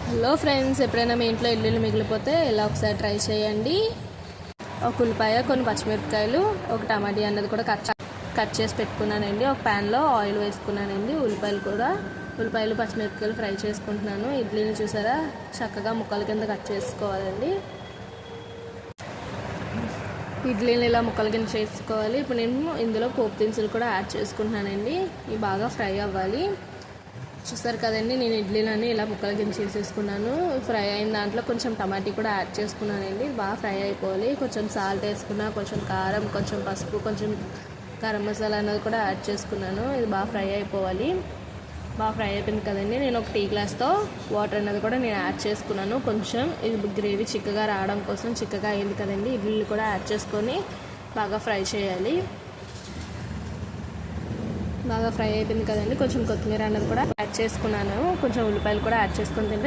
Hello friends, ఎప్పుడైనా మీ ఇంట్లో ఇల్లులు మిగిలిపోతే ఇలా ఒకసారి ట్రై చేయండి. ఒక ఉల్లిపాయ, కొన్ని పచ్చిమిరపకాయలు, ఒక టమాటా అన్నది కూడా కట్ చేసి పెట్టుకున్నానండి. ఒక ప్యాన్లో ఆయిల్ వేసుకున్నానండి. ఉల్లిపాయలు పచ్చిమిరపకాయలు ఫ్రై చేసుకుంటున్నాను. ఇడ్లీని చూసారా, చక్కగా ముక్కల కింద కట్ చేసుకోవాలండి. ఇడ్లీని ఇలా ముక్కల కింద చేసుకోవాలి. ఇప్పుడు నేను ఇందులో పోపు దినుసులు కూడా యాడ్ చేసుకుంటున్నానండి. ఇవి బాగా ఫ్రై అవ్వాలి. చూస్తారు కదండి, నేను ఇడ్లీలన్నీ ఇలా ముక్కల కింద చేసేసుకున్నాను. ఫ్రై అయిన దాంట్లో కొంచెం టమాటా కూడా యాడ్ చేసుకున్నానండి. బాగా ఫ్రై అయిపోవాలి. కొంచెం సాల్ట్ వేసుకున్నా, కొంచెం కారం, కొంచెం పసుపు, కొంచెం గరం మసాలా అన్నది కూడా యాడ్ చేసుకున్నాను. ఇది బాగా ఫ్రై అయిపోవాలి. బాగా ఫ్రై అయిపోయింది కదండి. నేను ఒక టీ గ్లాస్తో వాటర్ అన్నది కూడా నేను యాడ్ చేసుకున్నాను. కొంచెం ఇది గ్రేవీ చిక్కగా రావడం కోసం, చిక్కగా అయింది కదండి, ఇడ్లీలు కూడా యాడ్ చేసుకొని బాగా ఫ్రై చేయాలి. బాగా ఫ్రై అయిపోయింది కదండి. కొంచెం కొత్తిమీర అన్నది కూడా యాడ్ చేసుకున్నాను. కొంచెం ఉల్లిపాయలు కూడా యాడ్ చేసుకొని తింటే